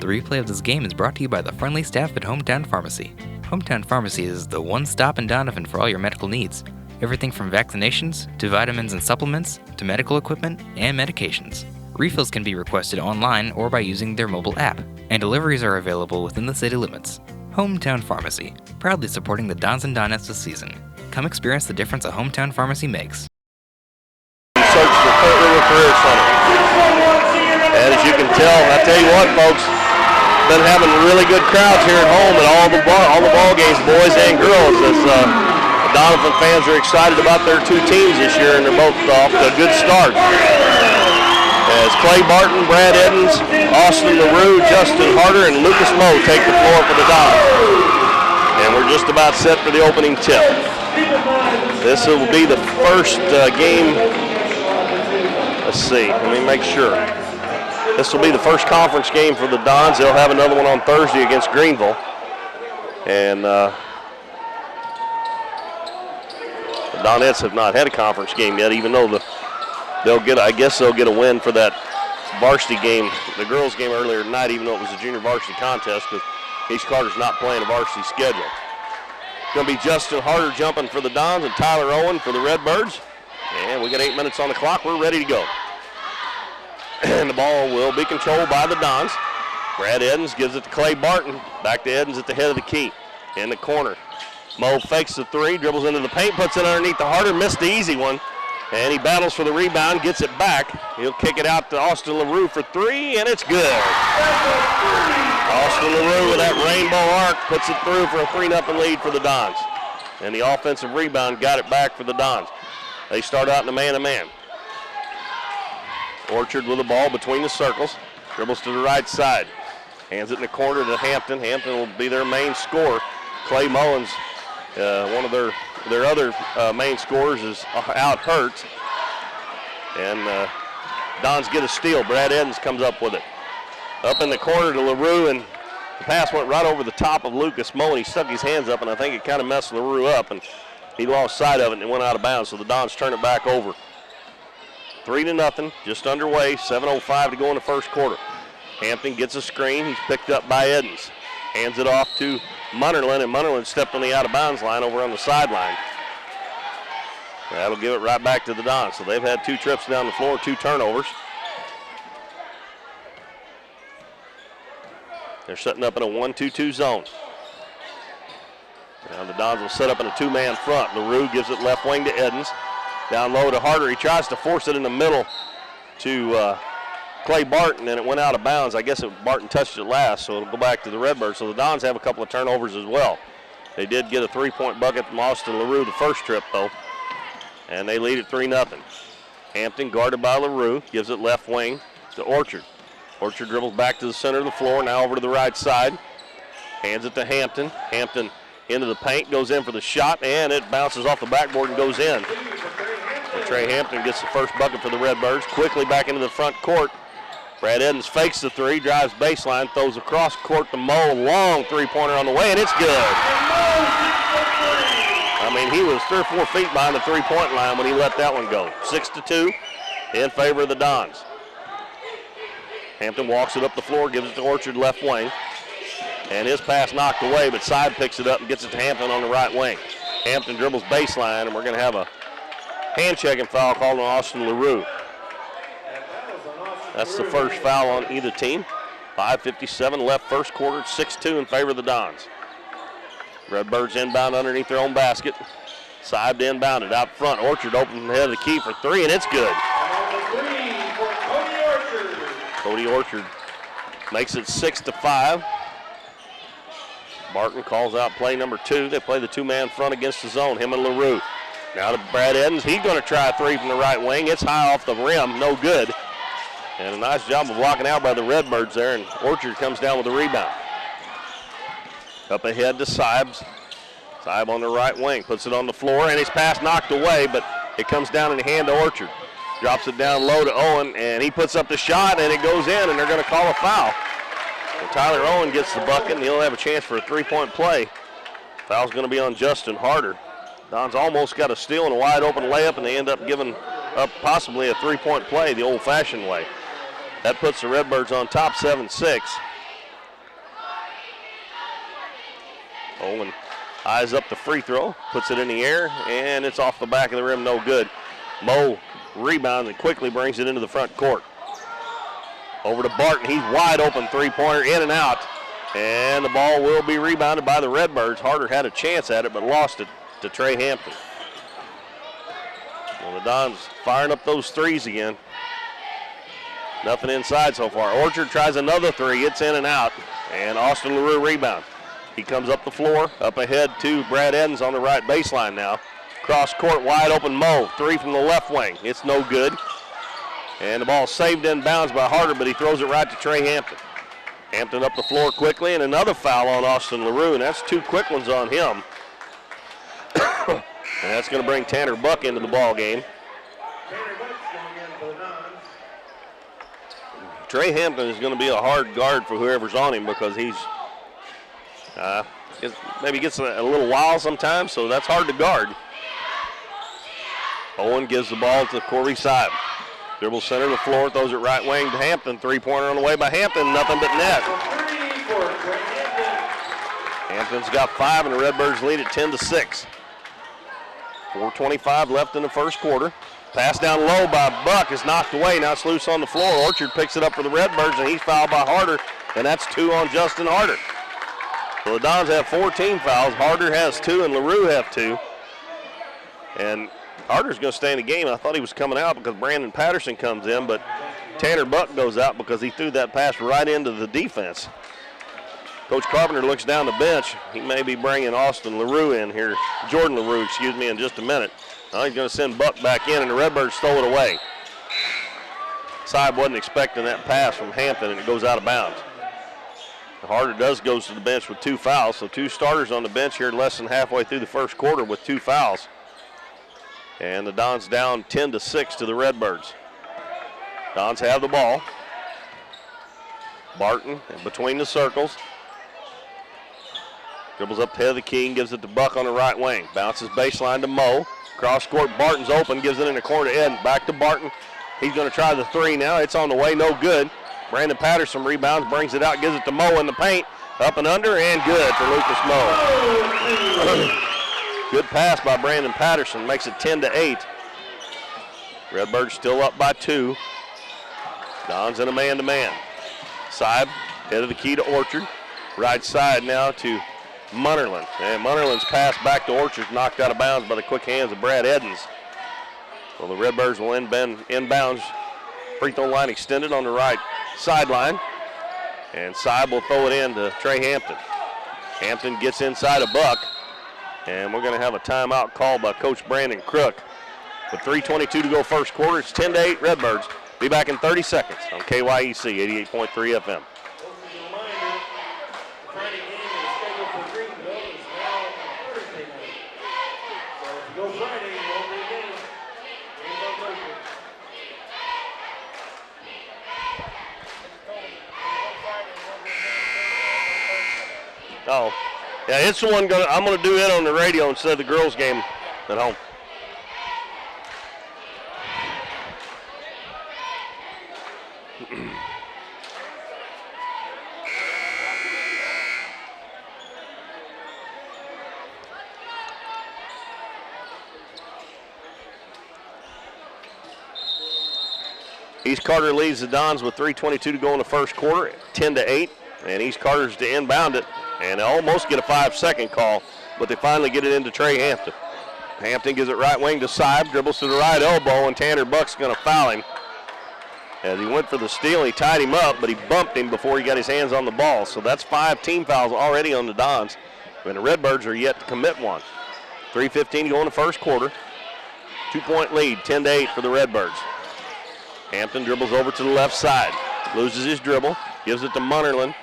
The replay of this game is brought to you by the friendly staff at Hometown Pharmacy. Hometown Pharmacy is the one stop in Donovan for all your medical needs. Everything from vaccinations, to vitamins and supplements, to medical equipment and medications. Refills can be requested online or by using their mobile app, and deliveries are available within the city limits. Hometown Pharmacy, proudly supporting the Dons and Donettes this season. Come experience the difference a Hometown Pharmacy makes. Search for Fort River Career Center. And as you can tell, I tell you what, folks, been having really good crowds here at home at all the ball games, boys and girls. As the Donovan fans are excited about their two teams this year, and they're both off to a good start. As Clay Barton, Brad Edens, Austin LaRue, Justin Harder, and Lucas Moe take the floor for the Dons. And we're just about set for the opening tip. This will be the first game. Let's see, let me make sure. This will be the first conference game for the Dons. They'll have another one on Thursday against Greenville. And the Donettes have not had a conference game yet, even though I guess they'll get a win for that varsity game, the girls game earlier tonight, even though it was a junior varsity contest, because East Carter's not playing a varsity schedule. It's going to be Justin Harder jumping for the Dons and Tyler Owen for the Redbirds. And we got 8 minutes on the clock. We're ready to go. And the ball will be controlled by the Dons. Brad Edens gives it to Clay Barton. Back to Edens at the head of the key. In the corner. Moe fakes the three, dribbles into the paint, puts it underneath the Harder, missed the easy one. And he battles for the rebound, gets it back. He'll kick it out to Austin LaRue for three, and it's good. Austin LaRue with that rainbow arc puts it through for a 3-0 lead for the Dons. And the offensive rebound got it back for the Dons. They start out in a man-to-man. Orchard with the ball between the circles. Dribbles to the right side. Hands it in the corner to Hampton. Hampton will be their main scorer. Clay Mullins, one of their other main scorers, is out hurt. And Dons get a steal. Brad Edens comes up with it. Up in the corner to LaRue, and the pass went right over the top of Lucas Moe, and he stuck his hands up, and I think it kind of messed LaRue up, and he lost sight of it and it went out of bounds, so the Dons turn it back over. 3-0, just underway, 7:05 to go in the first quarter. Hampton gets a screen. He's picked up by Edens. Hands it off to Munnerlin, and Munnerlin stepped on the out-of-bounds line over on the sideline. That'll give it right back to the Dons. So they've had 2 trips down the floor, 2 turnovers. They're setting up in a 1-2-2 zone. Now the Dons will set up in a 2-man front. LaRue gives it left wing to Edens. Down low to Harder. He tries to force it in the middle to Clay Barton, and it went out of bounds. I guess Barton touched it last, so it'll go back to the Redbirds. So the Dons have a couple of turnovers as well. They did get a 3-point bucket from Austin LaRue the first trip, though, and they lead at 3-0. Hampton, guarded by LaRue, gives it left wing to Orchard. Orchard dribbles back to the center of the floor, now over to the right side. Hands it to Hampton. Hampton into the paint, goes in for the shot, and it bounces off the backboard and goes in. So Trey Hampton gets the first bucket for the Redbirds. Quickly back into the front court. Brad Edens fakes the three, drives baseline, throws across court to Moe. Long three-pointer on the way, and it's good. I mean, he was 3 or 4 feet behind the three-point line when he let that one go. 6-2 in favor of the Dons. Hampton walks it up the floor, gives it to Orchard left wing. And his pass knocked away, but Side picks it up and gets it to Hampton on the right wing. Hampton dribbles baseline, and we're going to have a hand-checking foul called on Austin LaRue. That's the first foul on either team. 5:57 left first quarter, 6-2 in favor of the Dons. Redbirds inbound underneath their own basket. Side to inbound it out front. Orchard opens the head of the key for three, and it's good. Cody Orchard makes it 6-5. Barton calls out play number 2. They play the 2-man front against the zone, him and LaRue. Now to Brad Edens. He's going to try a three from the right wing. It's high off the rim, no good. And a nice job of blocking out by the Redbirds there, and Orchard comes down with the rebound. Up ahead to Sibes. Sibe on the right wing, puts it on the floor, and his pass knocked away, but it comes down in the hand to Orchard. Drops it down low to Owen, and he puts up the shot, and it goes in, and they're going to call a foul. So Tyler Owen gets the bucket, and he'll have a chance for a three-point play. Foul's going to be on Justin Harder. Dons almost got a steal and a wide-open layup, and they end up giving up possibly a three-point play the old-fashioned way. That puts the Redbirds on top 7-6. Owen eyes up the free throw, puts it in the air, and it's off the back of the rim, no good. Moe rebounds and quickly brings it into the front court. Over to Barton, he's wide open three-pointer, in and out. And the ball will be rebounded by the Redbirds. Harder had a chance at it, but lost it to Trey Hampton. Well, the Dons firing up those threes again. Nothing inside so far. Orchard tries another three. It's in and out. And Austin LaRue rebound. He comes up the floor, up ahead to Brad Edens on the right baseline now. Cross court, wide open Moe. Three from the left wing. It's no good. And the ball saved in bounds by Harder, but he throws it right to Trey Hampton. Hampton up the floor quickly, and another foul on Austin LaRue, and that's two quick ones on him. And that's going to bring Tanner Buck into the ball game. Trey Hampton is going to be a hard guard for whoever's on him because he's maybe gets a little wild sometimes, so that's hard to guard. Owen gives the ball to Corey Seib. Dribbles center of the floor, throws it right wing to Hampton. Three-pointer on the way by Hampton, nothing but net. Hampton's got 5, and the Redbirds lead at 10-6. 4:25 left in the first quarter. Pass down low by Buck is knocked away. Now it's loose on the floor. Orchard picks it up for the Redbirds, and he's fouled by Harder, and that's 2 on Justin Harder. So the Dons have 14 fouls. Harder has 2, and LaRue have 2. And Harder's going to stay in the game. I thought he was coming out because Brandon Patterson comes in, but Tanner Buck goes out because he threw that pass right into the defense. Coach Carpenter looks down the bench. He may be bringing Austin LaRue in here, Jordan LaRue, excuse me, in just a minute. Now he's going to send Buck back in, and the Redbirds stole it away. Seib wasn't expecting that pass from Hampton, and it goes out of bounds. Harder goes to the bench with 2 fouls, so 2 starters on the bench here less than halfway through the first quarter with 2 fouls. And the Dons down 10-6 to the Redbirds. Dons have the ball. Barton between the circles. Dribbles up to head of the key and gives it to Buck on the right wing. Bounces baseline to Moe. Cross court, Barton's open, gives it in the corner to Ed. Back to Barton. He's going to try the 3 now. It's on the way, no good. Brandon Patterson rebounds, brings it out, gives it to Moe in the paint. Up and under, and good for Lucas Moe. Good pass by Brandon Patterson, makes it 10-8. Redbirds still up by 2. Dons in a man-to-man. Seib, head of the key to Orchard. Right side now to Munnerlin. And Munnerlin's pass back to Orchard, knocked out of bounds by the quick hands of Brad Edens. Well, the Redbirds will inbounds. Free throw line extended on the right sideline. And Seib will throw it in to Trey Hampton. Hampton gets inside a Buck. And we're going to have a timeout called by Coach Brandon Crook. With 3:22 to go first quarter, it's 10-8 Redbirds. Be back in 30 seconds on KYEC 88.3 FM. Oh, yeah, it's the one I'm going to do it on the radio instead of the girls' game at home. East Carter leads the Dons with 3:22 to go in the first quarter, 10-8, and East Carter's to inbound it. And they almost get a 5-second call, but they finally get it into Trey Hampton. Hampton gives it right wing to Seib, dribbles to the right elbow, and Tanner Buck's going to foul him. As he went for the steal, he tied him up, but he bumped him before he got his hands on the ball. So that's 5 team fouls already on the Dons, and the Redbirds are yet to commit one. 3:15 to go in the first quarter. 2-point lead, 10-8 for the Redbirds. Hampton dribbles over to the left side, loses his dribble, gives it to Munnerlin.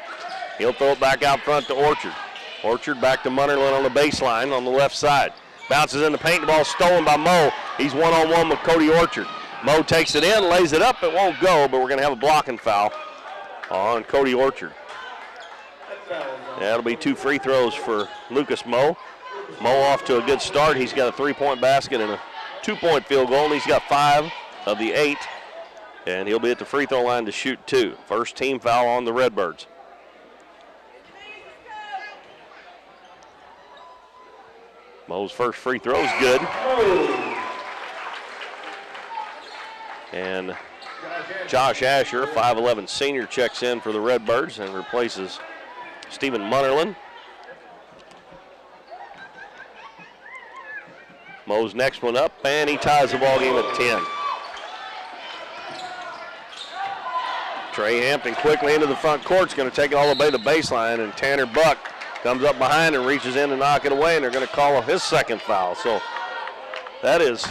He'll throw it back out front to Orchard. Orchard back to Munnerlin on the baseline on the left side. Bounces in the paint, the ball stolen by Moe. He's one-on-one with Cody Orchard. Moe takes it in, lays it up, it won't go, but we're going to have a blocking foul on Cody Orchard. That'll be 2 free throws for Lucas Moe. Moe off to a good start. He's got a 3-point basket and a 2-point field goal, and he's got 5 of the 8. And he'll be at the free throw line to shoot 2. First team foul on the Redbirds. Mo's first free throw is good. And Josh Asher, 5'11 senior, checks in for the Redbirds and replaces Stephen Munnerlin. Mo's next one up, and he ties the ball game at 10. Trey Hampton quickly into the front court. Is going to take it all the way to the baseline, and Tanner Buck comes up behind and reaches in to knock it away, and they're going to call his second foul. So that is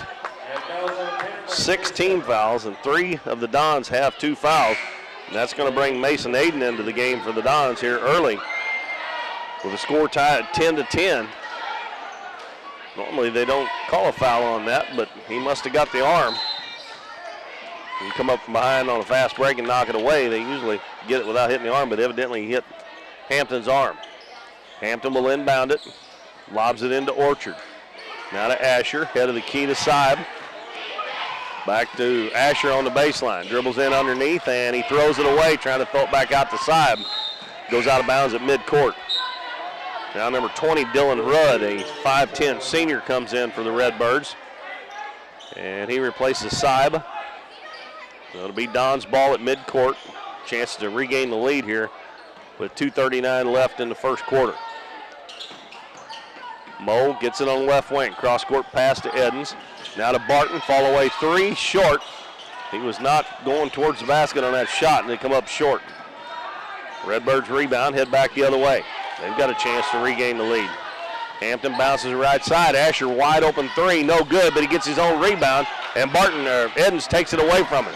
16 fouls, and 3 of the Dons have 2 fouls. And that's going to bring Mason Aiden into the game for the Dons here early with a score tie at 10-10. Normally they don't call a foul on that, but he must have got the arm. You come up from behind on a fast break and knock it away. They usually get it without hitting the arm, but evidently he hit Hampton's arm. Hampton will inbound it, lobs it into Orchard. Now to Asher, head of the key to Seib. Back to Asher on the baseline. Dribbles in underneath, and he throws it away, trying to throw it back out to Seib. Goes out of bounds at midcourt. Now number 20, Dylan Rudd, a 5'10 senior, comes in for the Redbirds. And he replaces Seib. It'll be Don's ball at midcourt. Chance to regain the lead here with 2:39 left in the first quarter. Mo gets it on the left wing. Cross-court pass to Edens. Now to Barton. Fall away 3, short. He was not going towards the basket on that shot, and they come up short. Redbirds rebound, head back the other way. They've got a chance to regain the lead. Hampton bounces right side. Asher wide open 3, no good, but he gets his own rebound, and Edens takes it away from him.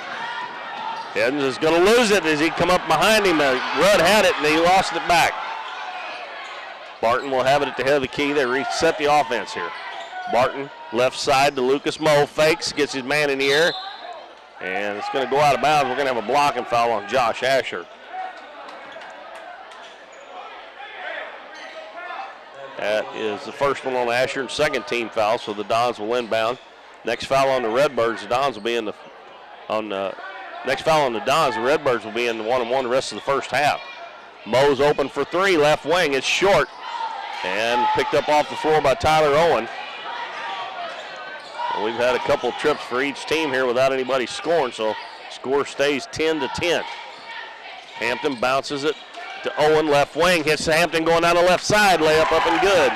Edens is going to lose it as he come up behind him. Rudd had it, and he lost it back. Barton will have it at the head of the key. They reset the offense here. Barton, left side to Lucas Moe, fakes, gets his man in the air, and it's going to go out of bounds. We're going to have a blocking foul on Josh Asher. That is the first one on Asher and second team foul, so the Dons will inbound. Next foul on the Redbirds, the Dons will be in the next foul on the Dons, the Redbirds will be in the 1-on-1 the rest of the first half. Mo's open for 3, left wing, it's short, and picked up off the floor by Tyler Owen. And we've had a couple trips for each team here without anybody scoring, so score stays 10-10. Hampton bounces it to Owen, left wing, hits Hampton going down the left side, layup up and good.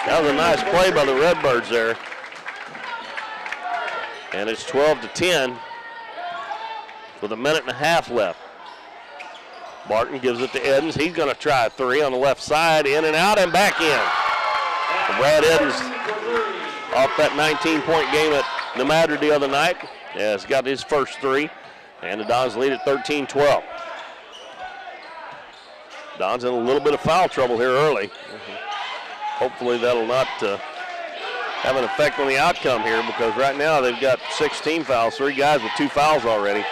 That was a nice play by the Redbirds there. And it's 12-10 with a minute and a half left. Barton gives it to Edens. He's going to try a 3 on the left side, in and out and back in. And Brad Edens off that 19-point game at Nemadra the other night. Has got his first 3, and the Dons lead at 13-12. Don's in a little bit of foul trouble here early. Hopefully that'll not have an effect on the outcome here, because right now they've got 16 fouls, 3 guys with 2 fouls already.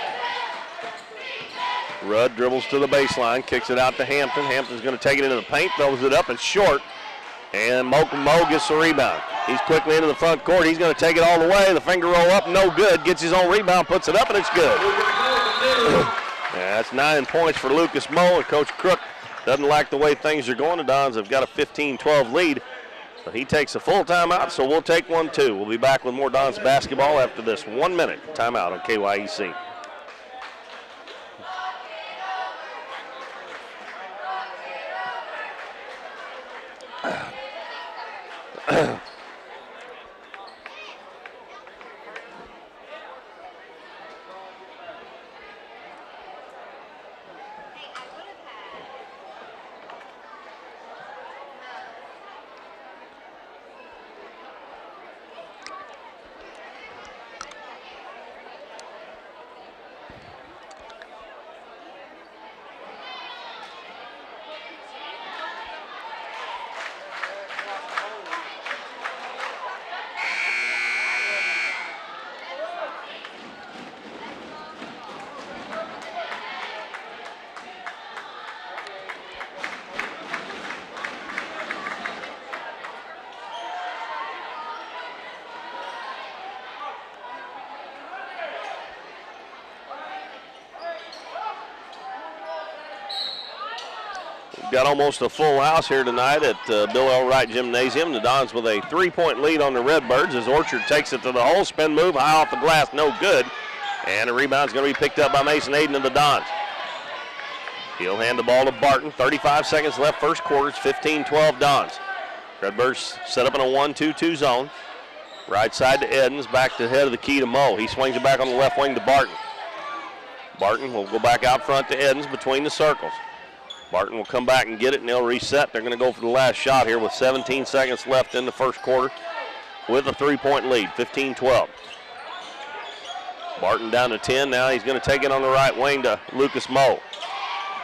Rudd dribbles to the baseline, kicks it out to Hampton. Hampton's going to take it into the paint, throws it up and short, and Mo gets the rebound. He's quickly into the front court. He's going to take it all the way. The finger roll up, no good. Gets his own rebound, puts it up, and it's good. That's 9 points for Lucas Mo, and Coach Crook doesn't like the way things are going. The Dons have got a 15-12 lead, but he takes a full timeout, so we'll take one too. We'll be back with more Dons basketball after this 1-minute timeout on KYEC. We've got almost a full house here tonight at Bill L. Wright Gymnasium. The Dons with a 3-point lead on the Redbirds as Orchard takes it to the hole. Spin move, high off the glass, no good. And the rebound's going to be picked up by Mason Aiden of the Dons. He'll hand the ball to Barton. 35 seconds left first quarter. It's 15-12 Dons. Redbirds set up in a 1-2-2 zone. Right side to Edens, back to the head of the key to Moe. He swings it back on the left wing to Barton. Barton will go back out front to Edens between the circles. Barton will come back and get it, and they'll reset. They're going to go for the last shot here with 17 seconds left in the first quarter with a 3-point lead, 15-12. Barton down to 10. Now he's going to take it on the right wing to Lucas Moe.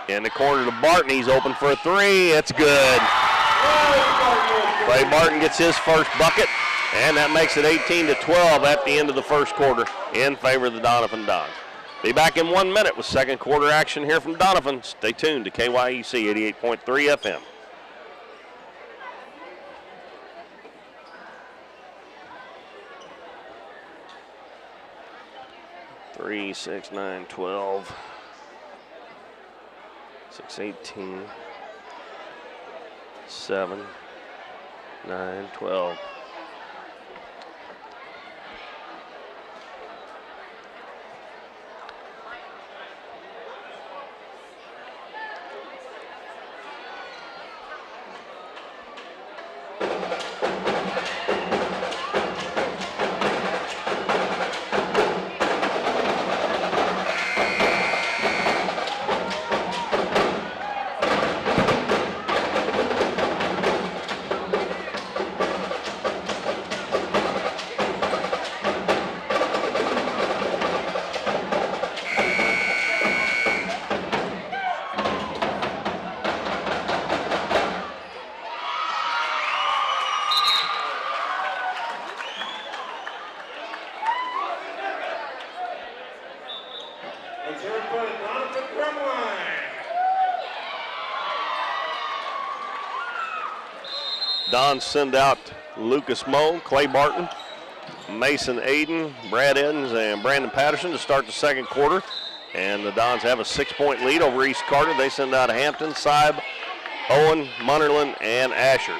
In the corner to Barton. He's open for a three. It's good. Clay Barton gets his first bucket, and that makes it 18-12 at the end of the first quarter in favor of the Doniphan Dons. Be back in 1 minute with second quarter action here from Doniphan. Stay tuned to KYEC 88.3 FM. Three, 6, 9, 12. 6, 18. 7, 9, 12. Dons send out Lucas Moe, Clay Barton, Mason Aiden, Brad Edens, and Brandon Patterson to start the second quarter. And the Dons have a 6-point lead over East Carter. They send out Hampton, Seib, Owen, Munnerlyn, and Asher.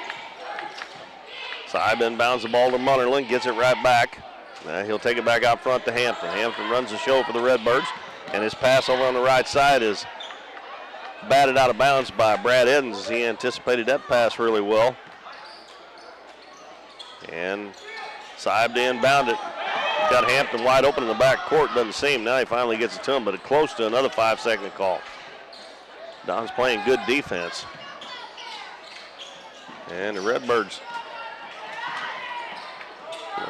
Seib inbounds the ball to Munnerlyn, gets it right back. He'll take it back out front to Hampton. Hampton runs the show for the Redbirds, and his pass over on the right side is batted out of bounds by Brad Edens. He anticipated that pass really well. And Seib to inbound it. Got Hampton wide open in the back court. Doesn't seem. Now he finally gets it to him, but it's close to another 5-second call. Don's playing good defense. And the Redbirds.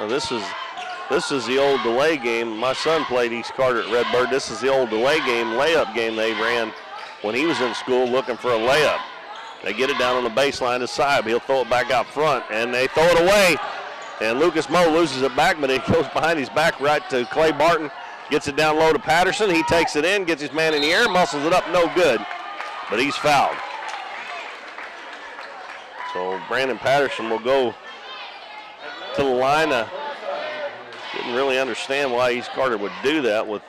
This is the old delay game. My son played East Carter at Redbird. This is the old delay game, layup game they ran when he was in school looking for a layup. They get it down on the baseline to Seib. He'll throw it back out front, and they throw it away. And Lucas Moe loses it back, but it goes behind his back right to Clay Barton. Gets it down low to Patterson. He takes it in, gets his man in the air, muscles it up, no good. But he's fouled. So Brandon Patterson will go to the line. Didn't really understand why East Carter would do that with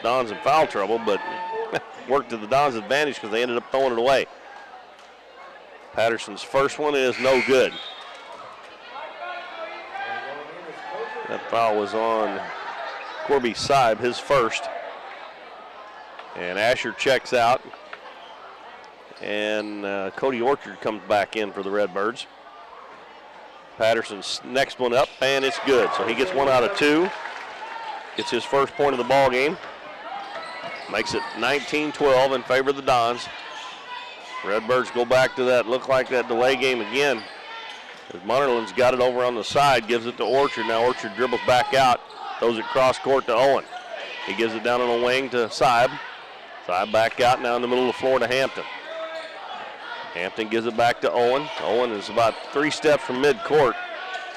Dons in foul trouble, but worked to the Dons' advantage because they ended up throwing it away. Patterson's first one is no good. That foul was on Corby Seib, his first. And Asher checks out. And Cody Orchard comes back in for the Redbirds. Patterson's next one up, and it's good. So he gets 1 out of 2. Gets his first point of the ball game. Makes it 19-12 in favor of the Dons. Redbirds go back to that, look like that delay game again. As Munnerlyn's got it over on the side, gives it to Orchard. Now Orchard dribbles back out, throws it cross court to Owen. He gives it down on the wing to Seib. Seib back out now in the middle of the floor to Hampton. Hampton gives it back to Owen. Owen is about 3 steps from midcourt.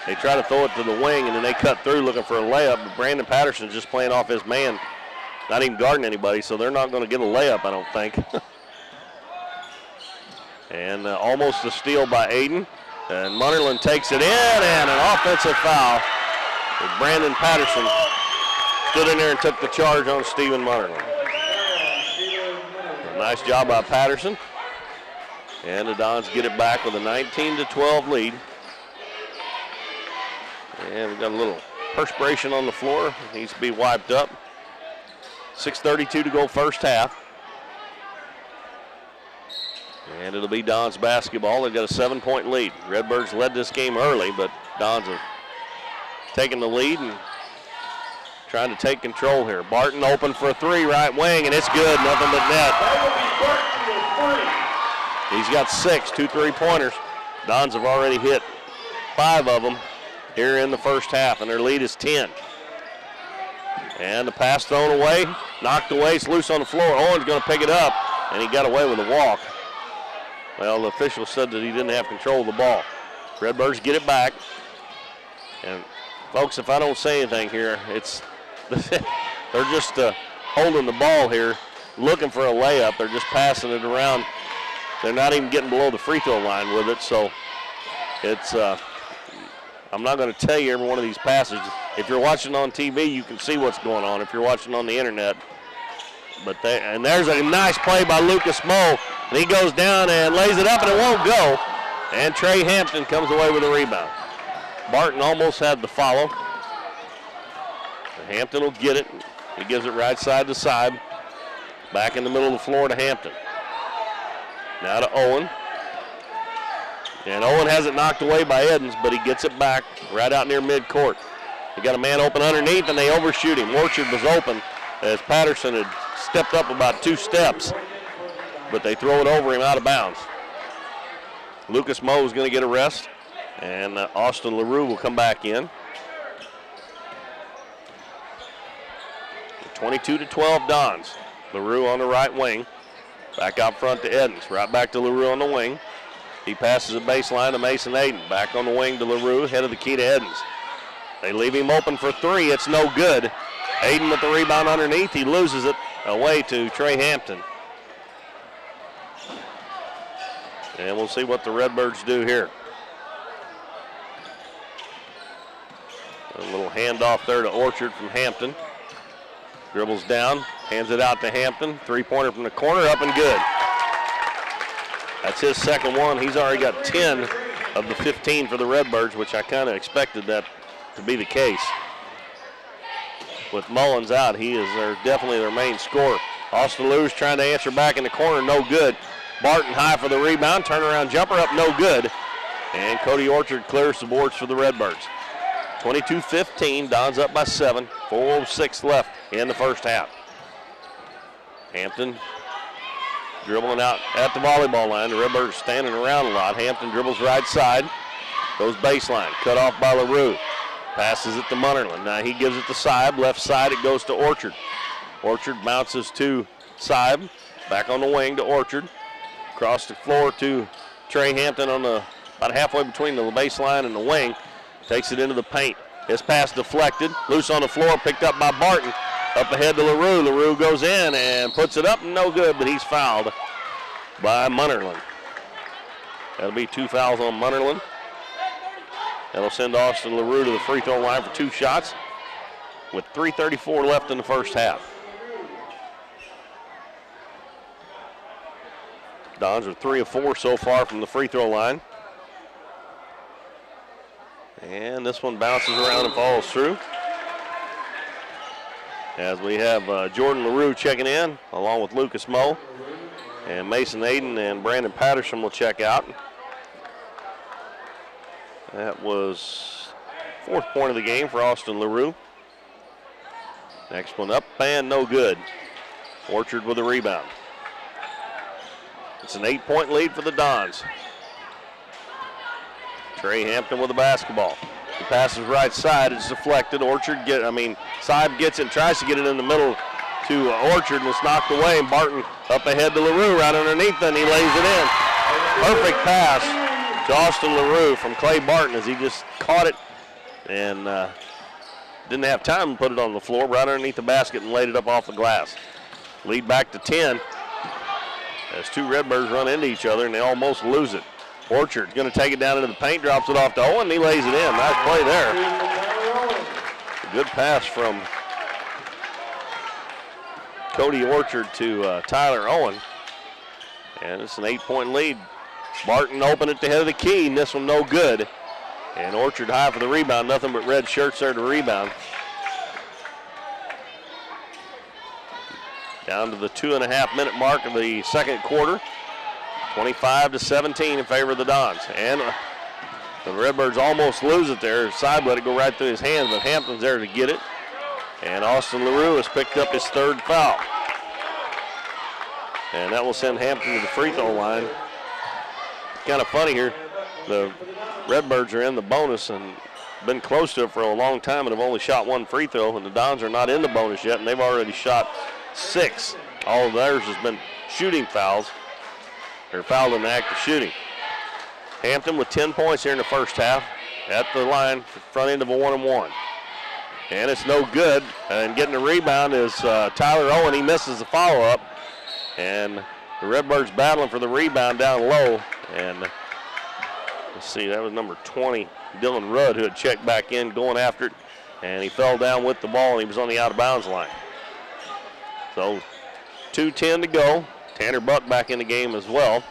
They try to throw it to the wing, and then they cut through looking for a layup, but Brandon Patterson's just playing off his man, not even guarding anybody, so they're not going to get a layup, I don't think. And almost a steal by Aiden. And Munnerlyn takes it in, and an offensive foul. Brandon Patterson stood in there and took the charge on Stephen Munnerlyn. Nice job by Patterson. And the Dons get it back with a 19-12 lead. And we've got a little perspiration on the floor. It needs to be wiped up. 6:32 to go first half. And it'll be Dons basketball. They've got a 7-point lead. Redbirds led this game early, but Dons have taken the lead and trying to take control here. Barton open for a three, right wing, and it's good, nothing but net. He's got 6, 2 3-pointers. Dons have already hit 5 of them here in the first half, and their lead is 10. And the pass thrown away, knocked away, it's loose on the floor. Owen's going to pick it up, and he got away with a walk. Well, the official said that he didn't have control of the ball. Redbirds get it back. And, folks, if I don't say anything here, it's they're just holding the ball here, looking for a layup. They're just passing it around. They're not even getting below the free throw line with it. So it's I'm not going to tell you every one of these passes. If you're watching on TV, you can see what's going on. If you're watching on the internet. And there's a nice play by Lucas Moe. And he goes down and lays it up, and it won't go. And Trey Hampton comes away with a rebound. Barton almost had the follow. Hampton will get it. He gives it right side to side. Back in the middle of the floor to Hampton. Now to Owen. And Owen has it knocked away by Edens, but he gets it back right out near midcourt. They got a man open underneath, and they overshoot him. Orchard was open as Patterson had stepped up about 2 steps, but they throw it over him out of bounds. Lucas Moe is going to get a rest, and Austin LaRue will come back in. 22-12 Dons. LaRue on the right wing. Back out front to Edens. Right back to LaRue on the wing. He passes a baseline to Mason Aiden. Back on the wing to LaRue, head of the key to Edens. They leave him open for 3. It's no good. Aiden with the rebound underneath. He loses it away to Trey Hampton. And we'll see what the Redbirds do here. A little handoff there to Orchard from Hampton. Dribbles down, hands it out to Hampton. 3-pointer from the corner, up and good. That's his second one. He's already got 10 of the 15 for the Redbirds, which I kind of expected that to be the case. With Mullins out, he is definitely their main scorer. Austin Lewis trying to answer back in the corner, no good. Barton high for the rebound, turnaround jumper up, no good. And Cody Orchard clears the boards for the Redbirds. 22-15, Dons up by 7, 4:06 left in the first half. Hampton dribbling out at the volleyball line. The Redbirds standing around a lot. Hampton dribbles right side, goes baseline, cut off by LaRue. Passes it to Munnerlin. Now he gives it to Seib. Left side, it goes to Orchard. Orchard bounces to Seib. Back on the wing to Orchard. Across the floor to Trey Hampton on the about halfway between the baseline and the wing. Takes it into the paint. His pass deflected. Loose on the floor, picked up by Barton. Up ahead to LaRue. LaRue goes in and puts it up. No good, but he's fouled by Munnerlin. That'll be 2 fouls on Munnerlin. That'll send Austin LaRue to the free throw line for 2 shots with 3:34 left in the first half. Dons are 3 of 4 so far from the free throw line. And this one bounces around and falls through. As we have Jordan LaRue checking in, along with Lucas Moe. And Mason Aiden and Brandon Patterson will check out. That was 4th point of the game for Austin LaRue. Next one up and no good. Orchard with a rebound. It's an 8-point lead for the Dons. Trey Hampton with the basketball. He passes right side. It's deflected. Seib gets it, tries to get it in the middle to Orchard, and it's knocked away. And Barton up ahead to LaRue, right underneath, and he lays it in. Perfect pass to Austin LaRue from Clay Barton as he just caught it and didn't have time to put it on the floor, right underneath the basket and laid it up off the glass. Lead back to 10 as 2 Redbirds run into each other and they almost lose it. Orchard's going to take it down into the paint, drops it off to Owen, and he lays it in. Nice play there. Good pass from Cody Orchard to Tyler Owen. And it's an 8-point lead Barton opened at the head of the key, and this one no good. And Orchard High for the rebound. Nothing but red shirts there to rebound. Down to the 2.5-minute mark of the second quarter. 25-17 in favor of the Dons. And the Redbirds almost lose it there. Side let it go right through his hands, but Hampton's there to get it. And Austin LaRue has picked up his third foul. And that will send Hampton to the free throw line. Kind of funny here. The Redbirds are in the bonus and been close to it for a long time and have only shot one free throw. And the Dons are not in the bonus yet, and they've already shot 6. All of theirs has been shooting fouls. They're fouled in the act of shooting. Hampton with 10 points here in the first half at the line, front end of a 1-and-1. And it's no good. And getting the rebound is Tyler Owen. He misses the follow-up. And the Redbirds battling for the rebound down low. And let's see, that was number 20, Dylan Rudd, who had checked back in, going after it. And he fell down with the ball, and he was on the out-of-bounds line. So 2:10 to go. Tanner Buck back in the game as well.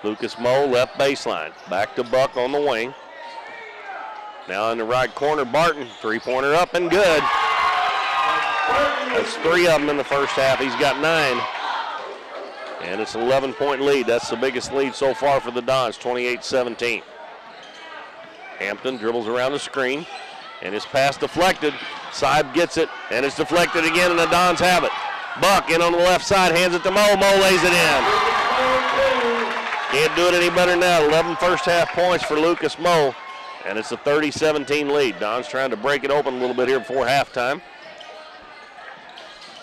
Lucas Moe left baseline. Back to Buck on the wing. Now in the right corner, Barton. Three-pointer up and good. That's 3 of them in the first half. He's got 9. And it's an 11-point lead. That's the biggest lead so far for the Dons, 28-17. Hampton dribbles around the screen, and his pass deflected. Seib gets it, and it's deflected again, and the Dons have it. Buck in on the left side, hands it to Moe. Moe lays it in. Can't do it any better than that. 11 first half points for Lucas Moe, and it's a 30-17 lead. Dons trying to break it open a little bit here before halftime.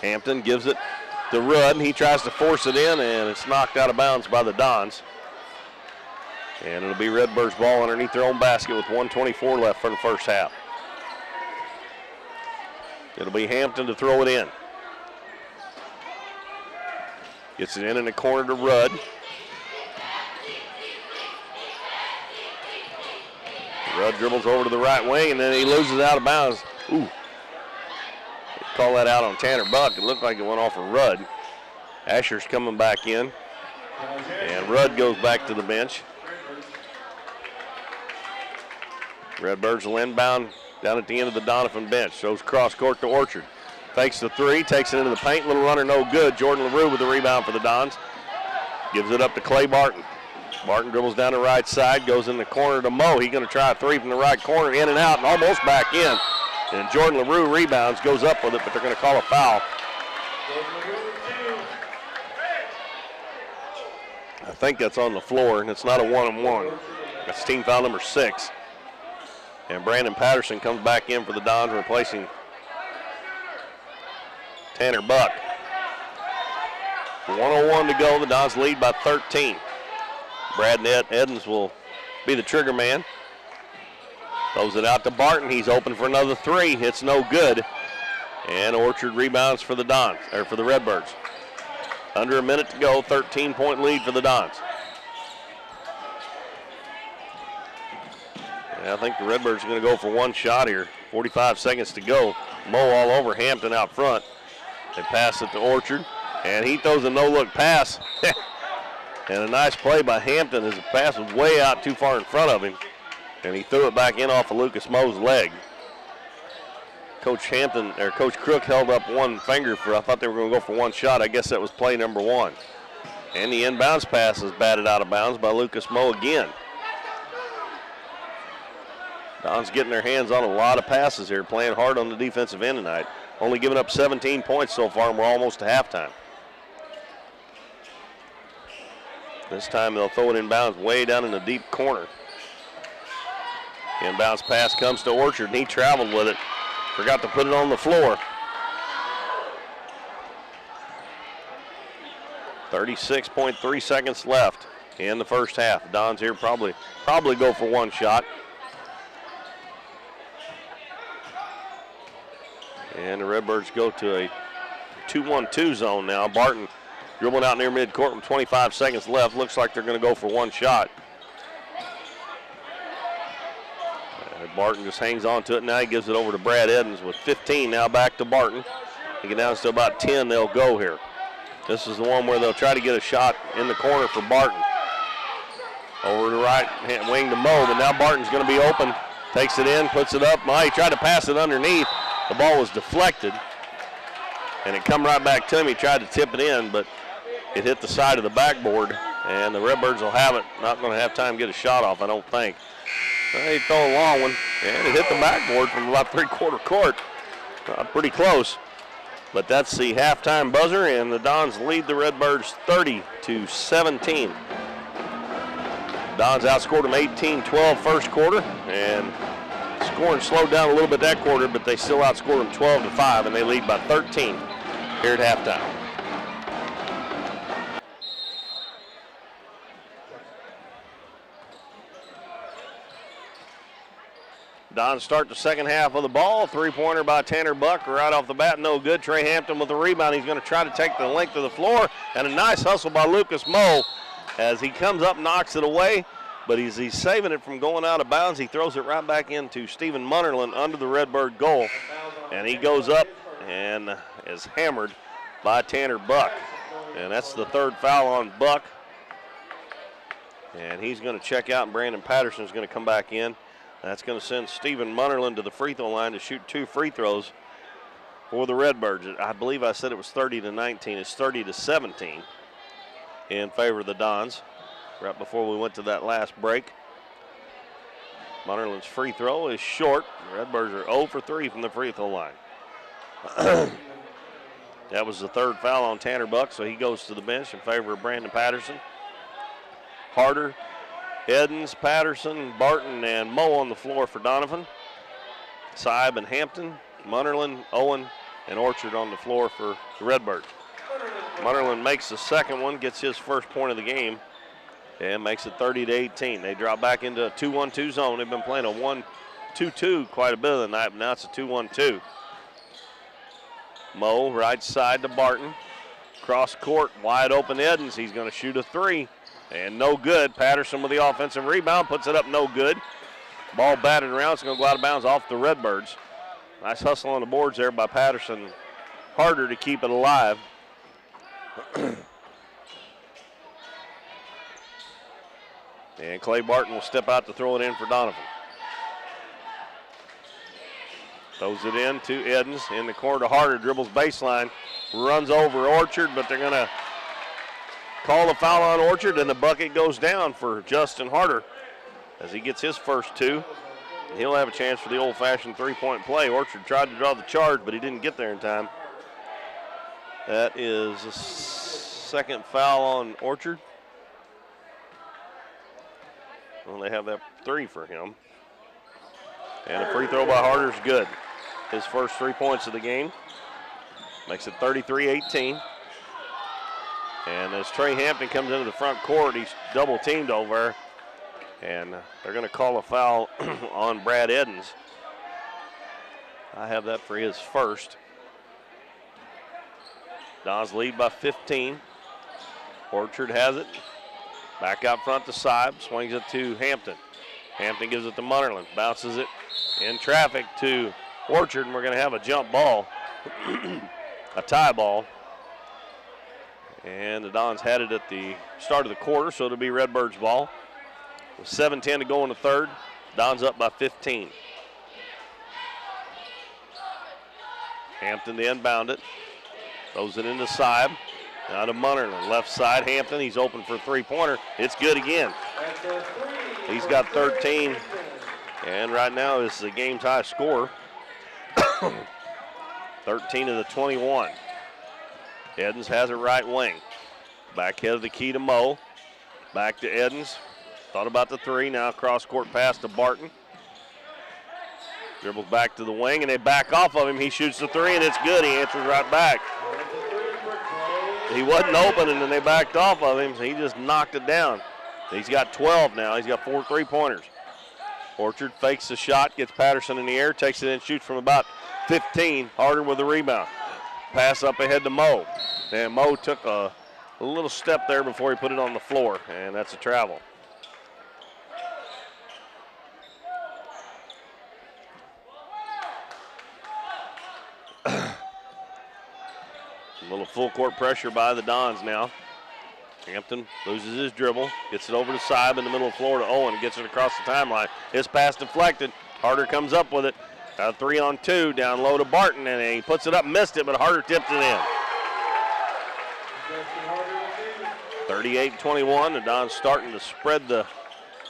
Hampton gives it to Rudd. He tries to force it in, and it's knocked out of bounds by the Dons. And it'll be Redbirds ball underneath their own basket with 1:24 left for the first half. It'll be Hampton to throw it in. Gets it in the corner to Rudd. Rudd dribbles over to the right wing, and then he loses out of bounds. Ooh. Call that out on Tanner Buck. It looked like it went off of Rudd. Asher's coming back in, and Rudd goes back to the bench. Redbirds will inbound down at the end of the Donovan bench. Shows cross court to Orchard. Fakes the three, takes it into the paint. Little runner, no good. Jordan LaRue with the rebound for the Dons. Gives it up to Clay Barton. Barton dribbles down the right side, goes in the corner to Moe. He's going to try a three from the right corner, in and out, and almost back in. And Jordan LaRue rebounds, goes up with it, but they're going to call a foul. I think that's on the floor, and it's not a 1-on-1. That's team foul number 6. And Brandon Patterson comes back in for the Dons, replacing Tanner Buck. 1:01 to go. The Dons lead by 13. Brad Edens will be the trigger man. Throws it out to Barton. He's open for another three. It's no good. And Orchard rebounds for the Dons, or for the Redbirds. Under a minute to go. 13-point lead for the Dons. I think the Redbirds are going to go for one shot here. 45 seconds to go. Moe all over Hampton out front. They pass it to Orchard, and he throws a no-look pass. And a nice play by Hampton as the pass was way out too far in front of him, and he threw it back in off of Lucas Moe's leg. Coach Crook held up one finger for, I thought they were going to go for one shot. I guess that was play number 1. And the inbounds pass is batted out of bounds by Lucas Moe again. Don's getting their hands on a lot of passes here, playing hard on the defensive end tonight. Only giving up 17 points so far, and we're almost to halftime. This time they'll throw it in bounds way down in the deep corner. Inbounds pass comes to Orchard, and he traveled with it. Forgot to put it on the floor. 36.3 seconds left in the first half. Dons here probably go for one shot. And the Redbirds go to a 2-1-2 zone now. Barton dribbling out near midcourt with 25 seconds left. Looks like they're going to go for one shot. Barton just hangs on to it. Now he gives it over to Brad Edens with 15. Now back to Barton. He get down to about 10. They'll go here. This is the one where they'll try to get a shot in the corner for Barton. Over to the right wing to Moe, but now Barton's going to be open. Takes it in, puts it up. He tried to pass it underneath. The ball was deflected, and it come right back to him. He tried to tip it in, but it hit the side of the backboard, and the Redbirds will have it. Not going to have time to get a shot off, I don't think. They throw a long one, and it hit the backboard from about three-quarter court. Pretty close. But that's the halftime buzzer, and the Dons lead the Redbirds 30-17. Dons outscored them 18-12 first quarter, and scoring slowed down a little bit that quarter, but they still outscored them 12-5, and they lead by 13 here at halftime. Dons start the second half of the ball. Three-pointer by Tanner Buck right off the bat, no good. Trey Hampton with the rebound. He's going to try to take the length of the floor, and a nice hustle by Lucas Moe as he comes up, knocks it away, but he's saving it from going out of bounds. He throws it right back into Stephen Munnerlin under the Redbird goal, and he goes up and is hammered by Tanner Buck. And that's the third foul on Buck. And he's going to check out, and Brandon Patterson's going to come back in. That's going to send Stephen Munnerlin to the free throw line to shoot 2 free throws for the Redbirds. I believe I said it was 30-19. It's 30-17 in favor of the Dons right before we went to that last break. Munnerlin's free throw is short. The Redbirds are 0 for 3 from the free throw line. That was the third foul on Tanner Buck, so he goes to the bench in favor of Brandon Patterson. Harder, Edens, Patterson, Barton, and Moe on the floor for Donovan. Saib and Hampton, Munnerlin, Owen, and Orchard on the floor for the Redbirds. Munnerlin makes the second one, gets his first point of the game, and makes it 30-18. They drop back into a 2-1-2 zone. They've been playing a 1-2-2 quite a bit of the night, but now it's a 2-1-2. Moe, right side to Barton. Cross court, wide open Edens. He's going to shoot a 3. And no good. Patterson with the offensive rebound, puts it up, no good. Ball batted around, it's going to go out of bounds off the Redbirds. Nice hustle on the boards there by Patterson. Harder to keep it alive. And Clay Barton will step out to throw it in for Donovan. Throws it in to Edens in the corner to Harder, dribbles baseline, runs over Orchard, but they're going to call the foul on Orchard, and the bucket goes down for Justin Harder as he gets his first 2. And he'll have a chance for the old-fashioned three-point play. Orchard tried to draw the charge, but he didn't get there in time. That is a second foul on Orchard. Well, they have that 3 for him. And a free throw by Harder's good. His first 3 points of the game. Makes it 33-18. And as Trey Hampton comes into the front court, he's double teamed over. And they're going to call a foul on Brad Edens. I have that for his first. Dons lead by 15. Orchard has it. Back out front to Saib, swings it to Hampton. Hampton gives it to Munnerlin, bounces it in traffic to Orchard, and we're going to have a jump ball, a tie ball. And the Dons had it at the start of the quarter, so it'll be Redbirds ball. With 7:10 to go in the third, Dons up by 15. Hampton to inbound it. Throws it into Saib. Now to Munnerlin. Left side, Hampton. He's open for a three-pointer. It's good again. He's got 13. And right now is the game's high score. 13 of the 21. Edens has it right wing. Back head of the key to Moe. Back to Edens. Thought about the 3. Now cross-court pass to Barton. Dribbles back to the wing, and they back off of him. He shoots the 3, and it's good. He answers right back. He wasn't open, and then they backed off of him, so he just knocked it down. He's got 12 now. He's got 4 3-pointers. Orchard fakes the shot, gets Patterson in the air, takes it in, shoots from about 15. Harder with the rebound. Pass up ahead to Moe. And Moe took a little step there before he put it on the floor, and that's a travel. A little full court pressure by the Dons now. Hampton loses his dribble, gets it over to Seib in the middle of the floor to Owen, gets it across the timeline. His pass deflected. Harder comes up with it. 3-on-2, down low to Barton, and he puts it up, missed it, but Harder tipped it in. 38-21, the Dons starting to spread the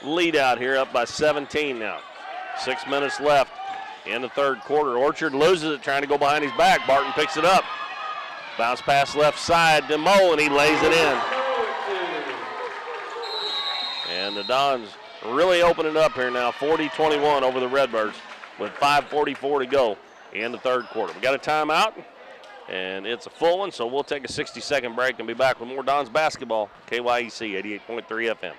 lead out here, up by 17 now. 6 minutes left in the third quarter. Orchard loses it, trying to go behind his back. Barton picks it up. Bounce pass left side to Moe, and he lays it in. And the Dons really opening up here now, 40-21 over the Redbirds with 5:44 to go in the third quarter. We got a timeout, and it's a full one, so we'll take a 60-second break and be back with more Dons basketball, KYEC 88.3 FM.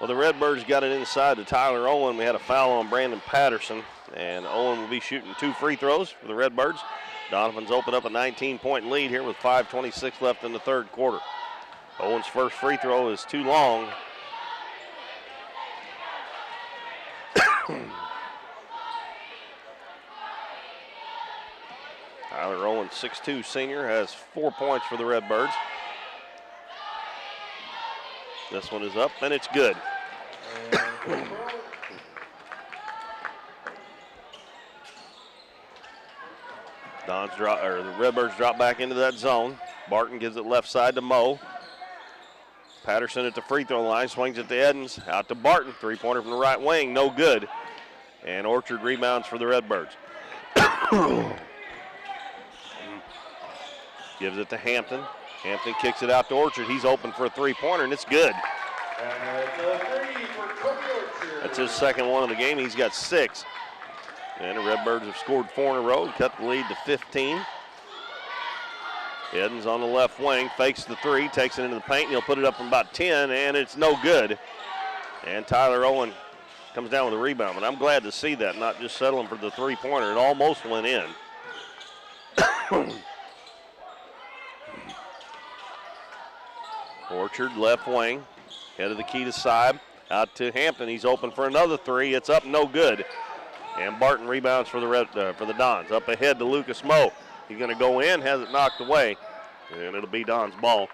Well, the Redbirds got it inside to Tyler Owen. We had a foul on Brandon Patterson, and Owen will be shooting 2 free throws for the Redbirds. Donovan's opened up a 19-point lead here with 5:26 left in the third quarter. Owen's first free throw is too long. Tyler Owen, 6'2" senior, has 4 points for the Redbirds. This one is up, and it's good. The Redbirds drop back into that zone. Barton gives it left side to Moe. Patterson at the free throw line, swings it to Edens, out to Barton. Three-pointer from the right wing, no good. And Orchard rebounds for the Redbirds. Gives it to Hampton. Hampton kicks it out to Orchard. He's open for a three-pointer, and it's good. That's his second one of the game. He's got 6. And the Redbirds have scored 4 in a row, cut the lead to 15. Edens on the left wing, fakes the 3, takes it into the paint, and he'll put it up from about 10, and it's no good. And Tyler Owen comes down with a rebound, but I'm glad to see that, not just settling for the three-pointer. It almost went in. Orchard left wing, head of the key to Seib, out to Hampton. He's open for another 3. It's up, no good. And Barton rebounds for the Dons. Up ahead to Lucas Moe. He's going to go in, has it knocked away, and it'll be Don's ball.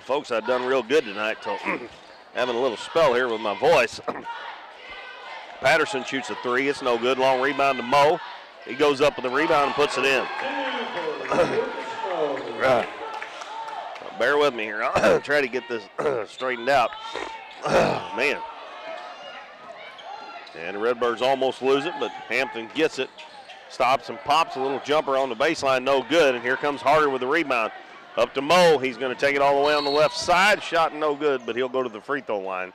Folks, I've done real good tonight, so having a little spell here with my voice. Patterson shoots a 3. It's no good. Long rebound to Moe. He goes up with the rebound and puts it in. Right. Bear with me here. I'll try to get this straightened out. Man. And the Redbirds almost lose it, but Hampton gets it. Stops and pops a little jumper on the baseline. No good. And here comes Harder with the rebound. Up to Moe. He's going to take it all the way on the left side. Shot no good, but he'll go to the free throw line.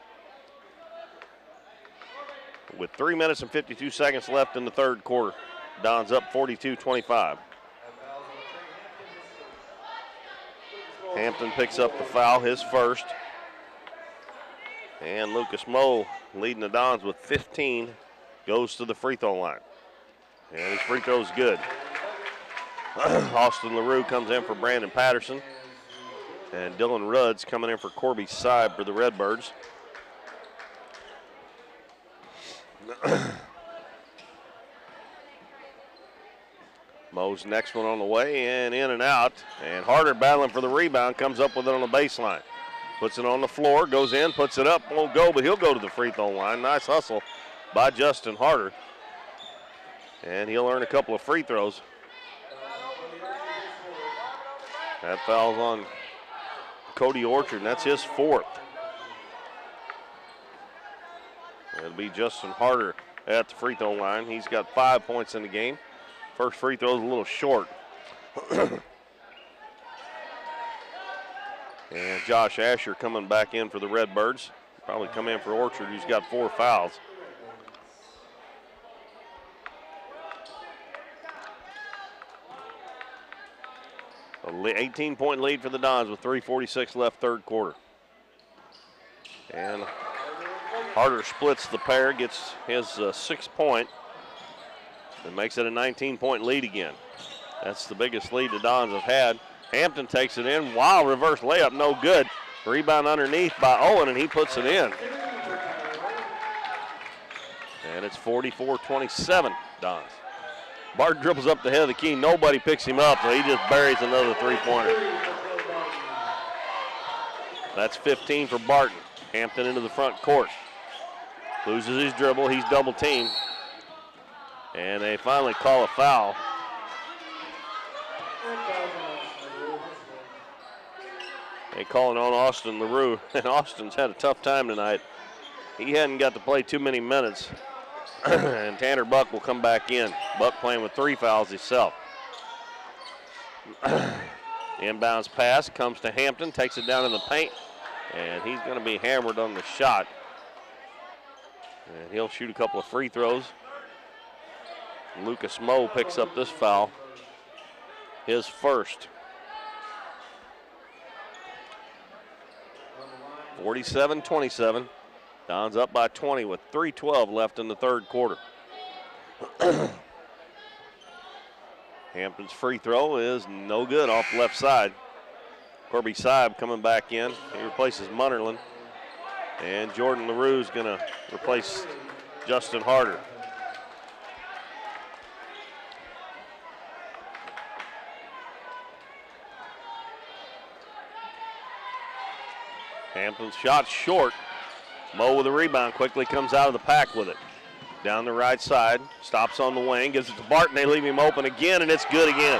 with 3 minutes and 52 seconds left in the third quarter. Dons up 42-25. Hampton picks up the foul, his first. And Lucas Moe, leading the Dons with 15, goes to the free throw line. And his free throw's good. Austin LaRue comes in for Brandon Patterson. And Dylan Rudd's coming in for Corby Seib for the Redbirds. Moe's next one on the way, and in and out. And Harder battling for the rebound, comes up with it on the baseline. Puts it on the floor, goes in, puts it up, won't go, but he'll go to the free throw line. Nice hustle by Justin Harder. And he'll earn a couple of free throws. That foul's on Cody Orchard, and that's his fourth. It'll be Justin Harder at the free throw line. He's got 5 points in the game. First free throw's a little short. And Josh Asher coming back in for the Redbirds. Probably come in for Orchard, who's got 4 fouls. An 18-point lead for the Dons with 3:46 left third quarter. And Harder splits the pair, gets his 6th point, and makes it a 19-point lead again. That's the biggest lead the Dons have had. Hampton takes it in. Wow, reverse layup, no good. Rebound underneath by Owen, and he puts it in. And it's 44-27, Dons. Barton dribbles up the head of the key. Nobody picks him up, so he just buries another three-pointer. That's 15 for Barton. Hampton into the front court. Loses his dribble. He's double-teamed. And they finally call a foul. They call it on Austin LaRue, and Austin's had a tough time tonight. He hadn't got to play too many minutes, and Tanner Buck will come back in. Buck playing with 3 fouls himself. Inbounds pass comes to Hampton, takes it down in the paint, and he's going to be hammered on the shot. And he'll shoot a couple of free throws. Lucas Moe picks up this foul, his first. 47-27. Dons up by 20 with 3:12 left in the third quarter. Hampton's free throw is no good off the left side. Corby Seib coming back in. He replaces Munnerlin. And Jordan LaRue is going to replace Justin Harder. Hampton's shot short. Moe with a rebound, quickly comes out of the pack with it. Down the right side, stops on the wing, gives it to Barton. They leave him open again, and it's good again.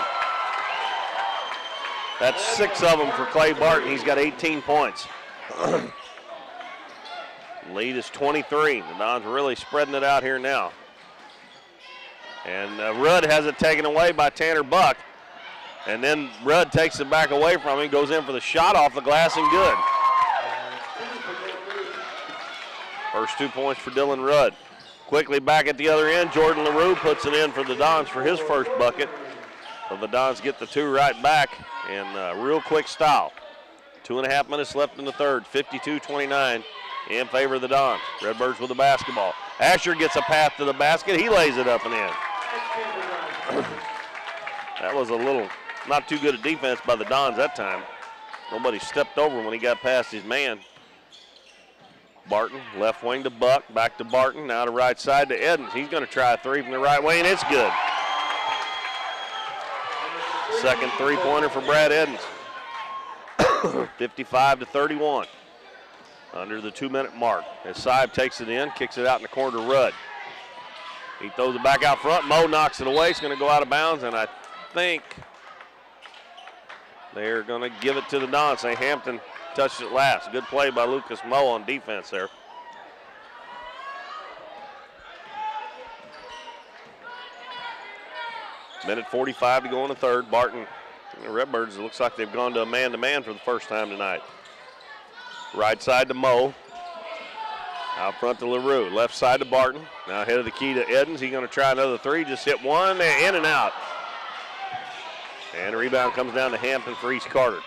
That's 6 of them for Clay Barton. He's got 18 points. Lead is 23. The Dons really spreading it out here now. And Rudd has it taken away by Tanner Buck. And then Rudd takes it back away from him, goes in for the shot off the glass and good. First 2 points for Dylan Rudd. Quickly back at the other end, Jordan LaRue puts it in for the Dons for his first bucket. So the Dons get the 2 right back in real quick style. 2.5 minutes left in the third, 52-29 in favor of the Dons. Redbirds with the basketball. Asher gets a path to the basket. He lays it up and in. That was a little not too good a defense by the Dons that time. Nobody stepped over him when he got past his man. Barton, left wing to Buck, back to Barton, now to right side to Edens. He's going to try a 3 from the right way, and it's good. Second three-pointer for Brad Edens. 55-31. Under the 2-minute mark. As Seib takes it in, kicks it out in the corner to Rudd. He throws it back out front. Moe knocks it away. It's going to go out of bounds, and I think they're going to give it to the Dons. St. Hampton touched it last. Good play by Lucas Moe on defense there. Minute 45 to go in the third. Barton, the Redbirds, it looks like they've gone to a man-to-man for the first time tonight. Right side to Moe. Out front to LaRue, left side to Barton. Now ahead of the key to Edens. He's going to try another three. Just hit one, in and out. And the rebound comes down to Hampton for East Carter.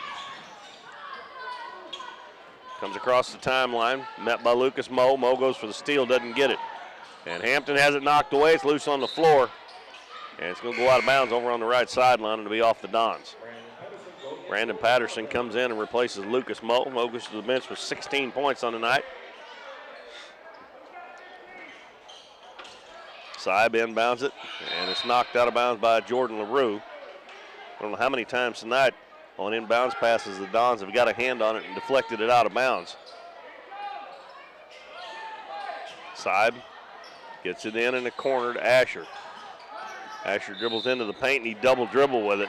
Comes across the timeline, met by Lucas Moe. Moe goes for the steal, doesn't get it. And Hampton has it knocked away. It's loose on the floor. And it's going to go out of bounds over on the right sideline and it'll be off the Dons. Brandon Patterson comes in and replaces Lucas Moe. Moe goes to the bench with 16 points on the night. Saib inbounds it, and it's knocked out of bounds by Jordan LaRue. I don't know how many times tonight on inbounds passes the Dons have got a hand on it and deflected it out of bounds. Saib gets it in the corner to Asher. Asher dribbles into the paint and he double dribble with it.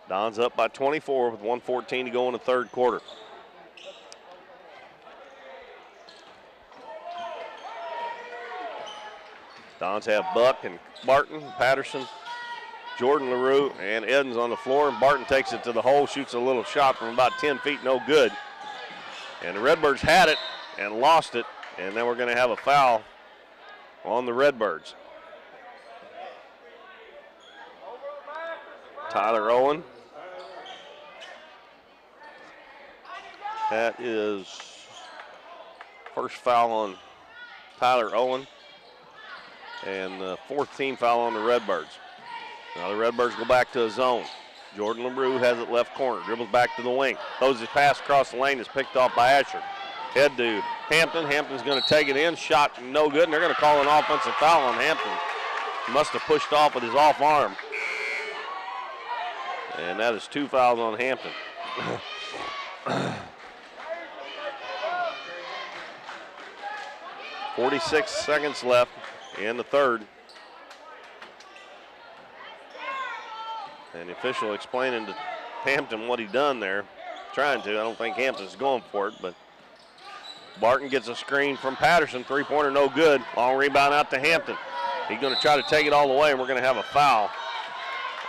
Dons up by 24 with 1:14 to go in the third quarter. Dons have Buck and Barton, Patterson, Jordan LaRue, and Edens on the floor. And Barton takes it to the hole, shoots a little shot from about 10 feet, no good. And the Redbirds had it and lost it. And then we're going to have a foul on the Redbirds. Tyler Owen. That is first foul on Tyler Owen. And the fourth team foul on the Redbirds. Now the Redbirds go back to a zone. Jordan LaRue has it left corner, dribbles back to the wing. Throws his pass across the lane, is picked off by Asher. Head to Hampton. Hampton's going to take it in, shot no good, and they're going to call an offensive foul on Hampton. He must have pushed off with his off arm. And that is 2 fouls on Hampton. 46 seconds left in the third. And the official explaining to Hampton what he done there. Trying to. I don't think Hampton's going for it, but Barton gets a screen from Patterson. Three-pointer no good. Long rebound out to Hampton. He's going to try to take it all the way, and we're going to have a foul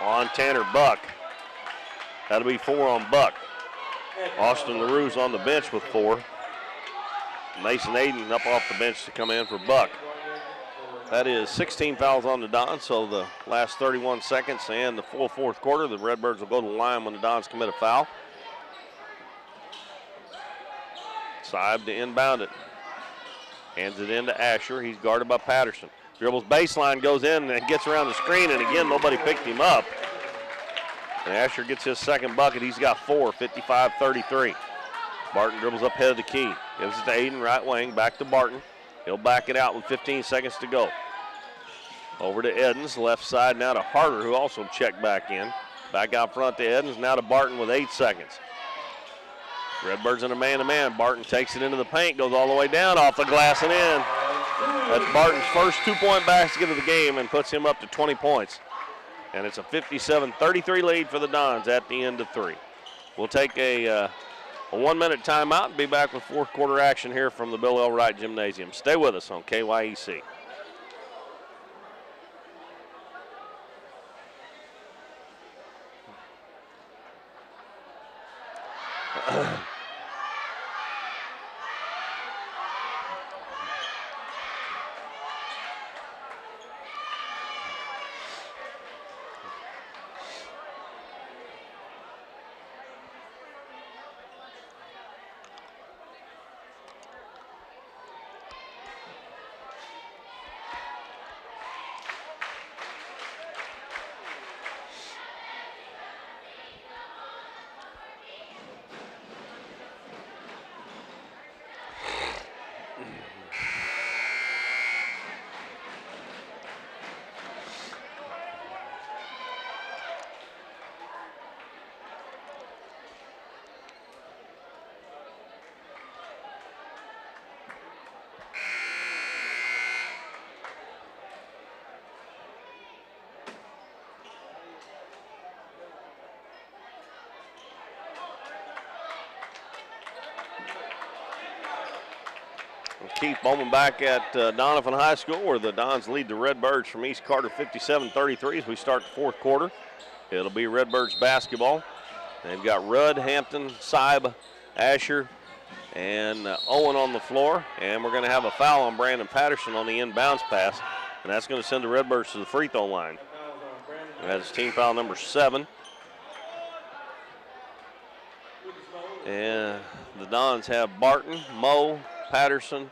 on Tanner Buck. That'll be 4 on Buck. Austin LaRue's on the bench with 4. Mason Aiden up off the bench to come in for Buck. That is 16 fouls on the Dons, so the last 31 seconds and the full fourth quarter, the Redbirds will go to the line when the Dons commit a foul. Saib to inbound it. Hands it in to Asher. He's guarded by Patterson. Dribbles baseline, goes in and gets around the screen, and again, nobody picked him up. And Asher gets his second bucket. He's got 4, 55-33. Barton dribbles up head of the key. Gives it to Aiden, right wing, back to Barton. He'll back it out with 15 seconds to go. Over to Edens, left side now to Harder, who also checked back in. Back out front to Edens, now to Barton with 8 seconds. Redbirds in a man-to-man. Barton takes it into the paint, goes all the way down off the glass and in. That's Barton's first 2-point basket of the game and puts him up to 20 points. And it's a 57-33 lead for the Dons at the end of 3. We'll take a 1-minute timeout and be back with fourth quarter action here from the Bill L. Wright Gymnasium. Stay with us on KYEC. Keith Bowman back at Donovan High School, where the Dons lead the Redbirds from East Carter 57-33 as we start the fourth quarter. It'll be Redbirds basketball. They've got Rudd, Hampton, Seib, Asher, and Owen on the floor. And we're going to have a foul on Brandon Patterson on the inbounds pass. And that's going to send the Redbirds to the free throw line. That's team foul number 7. And the Dons have Barton, Moe, Patterson,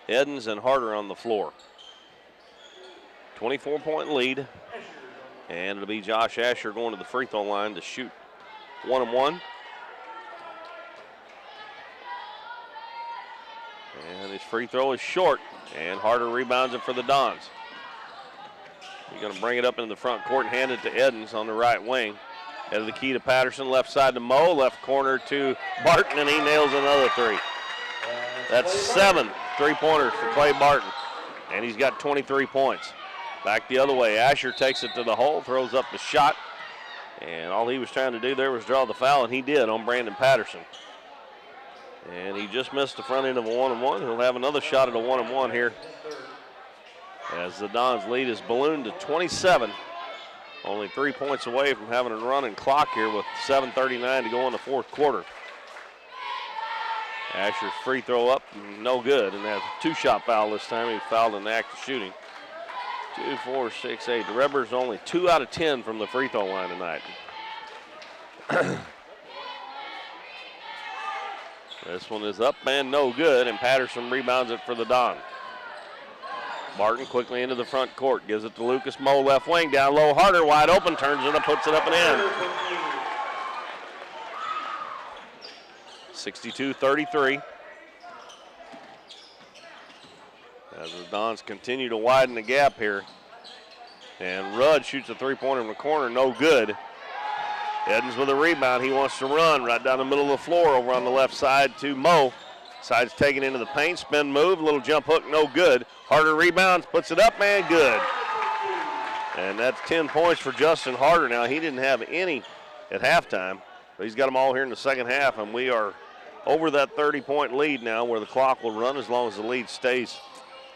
Edens, and Harder on the floor. 24-point lead. And it'll be Josh Asher going to the free throw line to shoot 1-and-1. And his free throw is short. And Harder rebounds it for the Dons. He's going to bring it up into the front court and hand it to Edens on the right wing. Head of the key to Patterson, left side to Moe, left corner to Barton, and he nails another 3. That's 7 3-pointers for Clay Barton, and he's got 23 points. Back the other way, Asher takes it to the hole, throws up the shot, and all he was trying to do there was draw the foul, and he did on Brandon Patterson. And he just missed the front end of a 1-and-1. He'll have another shot at a 1-and-1 here as the Dons lead is ballooned to 27. Only 3 points away from having a running clock here with 7:39 to go in the fourth quarter. Asher's free throw up, no good, and that's a 2-shot foul this time. He fouled in the act of shooting. 2, 4, 6, 8. The Redbirds only 2 out of 10 from the free throw line tonight. This one is up and no good, and Patterson rebounds it for the Dons. Barton quickly into the front court, gives it to Lucas Moe, left wing, down low, Harder, wide open, turns it up, puts it up and in. 62-33. As the Dons continue to widen the gap here. And Rudd shoots a 3-pointer in the corner, no good. Edens with a rebound, he wants to run right down the middle of the floor over on the left side to Moe. Side's taken into the paint, spin move, little jump hook, no good. Harder rebounds, puts it up, and good. And that's 10 points for Justin Harder now. He didn't have any at halftime, but he's got them all here in the second half, and we are over that 30-point lead now where the clock will run as long as the lead stays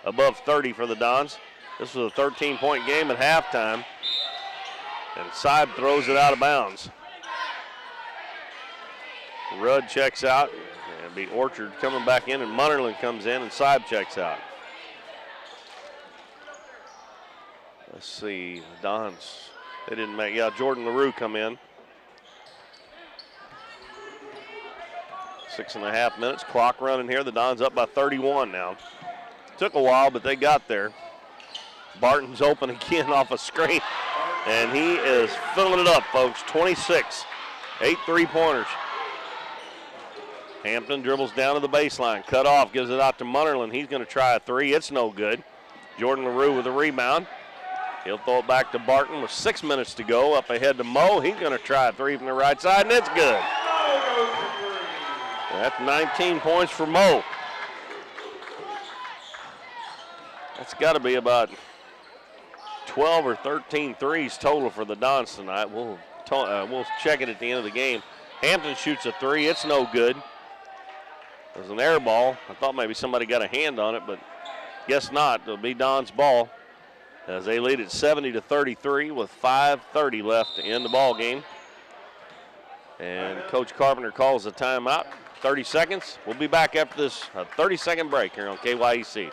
above 30 for the Dons. This was a 13-point game at halftime, and Seib throws it out of bounds. Rudd checks out. It'll be Orchard coming back in, and Munnerlyn comes in, and Seib checks out. Let's see, the Dons, they didn't make, Jordan LaRue come in. 6.5 minutes, clock running here. The Dons up by 31 now. Took a while, but they got there. Barton's open again off a screen, and he is filling it up, folks. 26, 8 3-pointers. Hampton dribbles down to the baseline, cut off, gives it out to Munnerlyn. He's going to try a 3. It's no good. Jordan LaRue with a rebound. He'll throw it back to Barton with 6 minutes to go. Up ahead to Moe. He's going to try a 3 from the right side, and it's good. That's 19 points for Moe. That's got to be about 12 or 13 threes total for the Dons tonight. We'll check it at the end of the game. Hampton shoots a 3. It's no good. It was an air ball. I thought maybe somebody got a hand on it, but guess not. It'll be Don's ball as they lead at 70-33 with 5:30 left to end the ball game. And Coach Carpenter calls a timeout. 30 seconds. We'll be back after this 30-second break here on KYEC.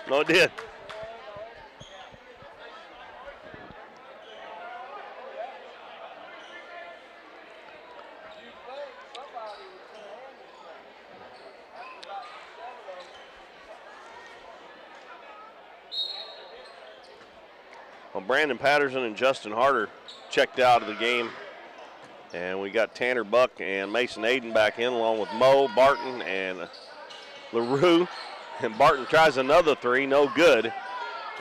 No, it did. Well, Brandon Patterson and Justin Harder checked out of the game. And we got Tanner Buck and Mason Aiden back in along with Moe, Barton, and LaRue. And Barton tries another 3, no good.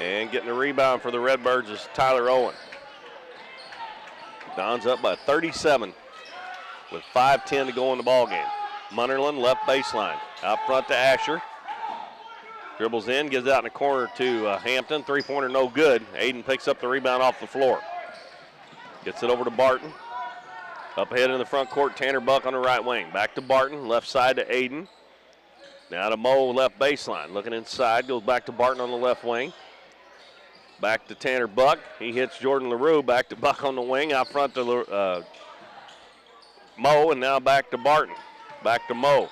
And getting the rebound for the Redbirds is Tyler Owen. Don's up by 37 with 5:10 to go in the ball game. Munnerlyn left baseline. Out front to Asher. Dribbles in, gives out in the corner to Hampton. Three-pointer no good. Aiden picks up the rebound off the floor. Gets it over to Barton. Up ahead in the front court, Tanner Buck on the right wing. Back to Barton, left side to Aiden. Now to Moe, left baseline. Looking inside, goes back to Barton on the left wing. Back to Tanner Buck. He hits Jordan LaRue. Back to Buck on the wing. Out front to Moe, and now back to Barton. Back to Moe.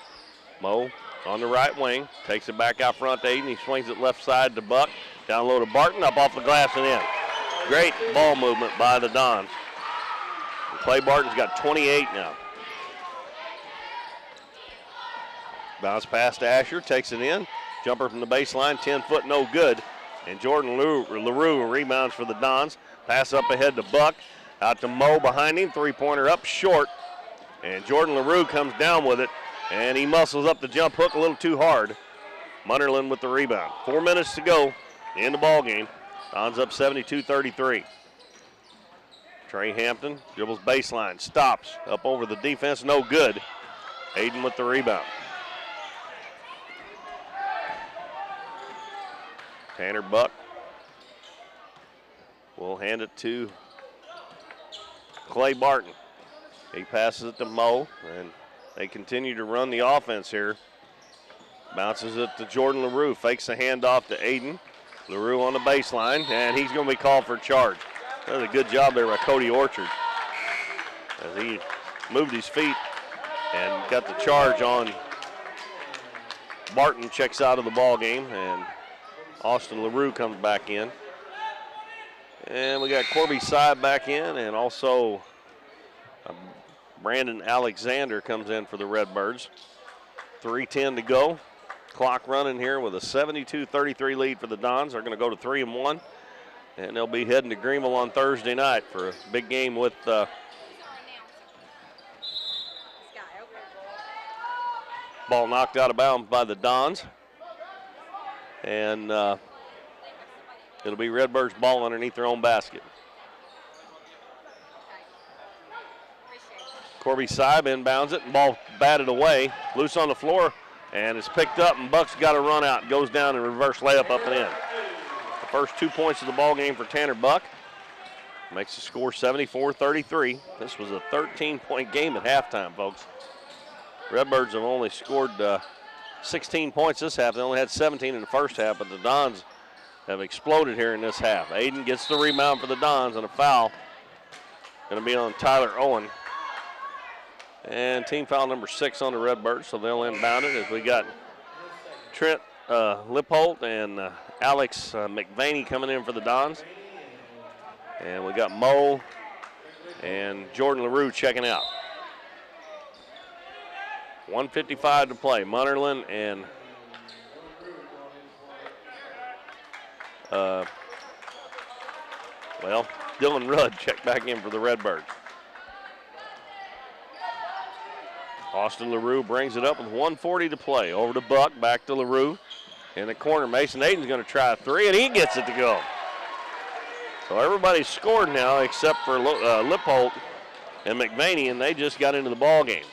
Moe on the right wing. Takes it back out front to Aiden. He swings it left side to Buck. Down low to Barton. Up off the glass and in. Great ball movement by the Dons. Clay Barton's got 28 now. Bounce pass to Asher, takes it in. Jumper from the baseline, 10 foot, no good. And Jordan LaRue rebounds for the Dons. Pass up ahead to Buck. Out to Moe behind him, three-pointer up short. And Jordan LaRue comes down with it, and he muscles up the jump hook a little too hard. Munnerlyn with the rebound. 4 minutes to go in the ball game. Dons up 72-33. Trey Hampton dribbles baseline, stops, up over the defense, no good. Aiden with the rebound. Tanner Buck will hand it to Clay Barton. He passes it to Moe, and they continue to run the offense here. Bounces it to Jordan LaRue, fakes a handoff to Aiden. LaRue on the baseline, and he's going to be called for a charge. That was a good job there by Cody Orchard as he moved his feet and got the charge on Barton. Checks out of the ball game, and Austin LaRue comes back in. And we got Corby Seib back in, and also Brandon Alexander comes in for the Redbirds. 3:10 to go. Clock running here with a 72-33 lead for the Dons. They're going to go to 3-1. And they'll be heading to Greenville on Thursday night for a big game with ball knocked out of bounds by the Dons. And it'll be Redbirds ball underneath their own basket. Corby Seib inbounds it, and ball batted away. Loose on the floor, and it's picked up, and Buck's got a run out. Goes down and reverse layup up and in. First 2 points of the ball game for Tanner Buck. Makes the score 74-33. This was a 13-point game at halftime, folks. Redbirds have only scored 16 points this half. They only had 17 in the first half, but the Dons have exploded here in this half. Aiden gets the rebound for the Dons, and a foul going to be on Tyler Owen. And team foul number 6 on the Redbirds, so they'll inbound it as we got Trent Lipholt and Alex McVaney coming in for the Dons. And we got Moe and Jordan LaRue checking out. 1:55 to play. Munnerlyn and Dylan Rudd check back in for the Redbirds. Austin LaRue brings it up with 1:40 to play. Over to Buck, back to LaRue. In the corner, Mason Aiden's going to try a three, and he gets it to go. So everybody's scored now except for Lipholt and McVaney, and they just got into the ball game.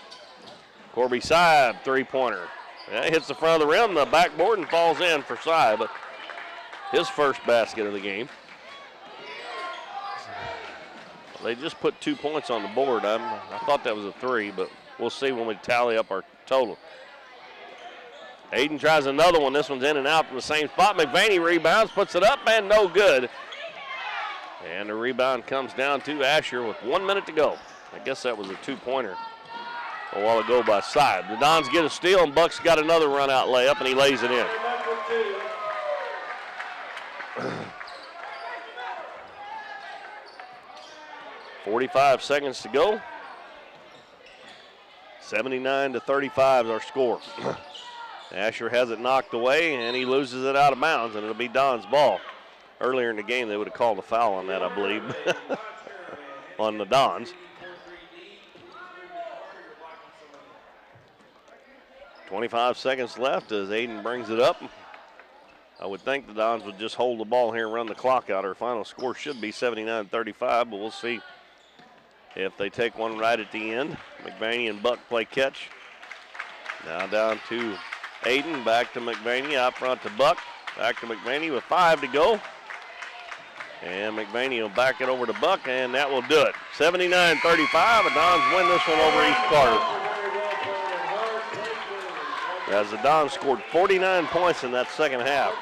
Corby Seib, three-pointer. That hits the front of the rim, the backboard, and falls in for Seib. His first basket of the game. They just put 2 points on the board. I thought that was a three, but we'll see when we tally up our total. Aiden tries another one. This one's in and out from the same spot. McVaney rebounds, puts it up, and no good. And the rebound comes down to Asher with 1 minute to go. I guess that was a two-pointer a while ago by Seib. The Dons get a steal, and Buck's got another run-out layup, and he lays it in. .45 seconds to go. 79-35 is our score. Asher has it knocked away, and he loses it out of bounds, and it'll be Don's ball. Earlier in the game, they would have called a foul on that, I believe, on the Dons. 25 seconds left as Aiden brings it up. I would think the Dons would just hold the ball here and run the clock out. Our final score should be 79-35, but we'll see if they take one right at the end. McVaney and Buck play catch. Now down to Aiden, back to McVaney, out front to Buck. Back to McVaney with 5 to go. And McVaney will back it over to Buck, and that will do it. 79-35, the Dons win this one over East Carter. As the Dons scored 49 points in that second half.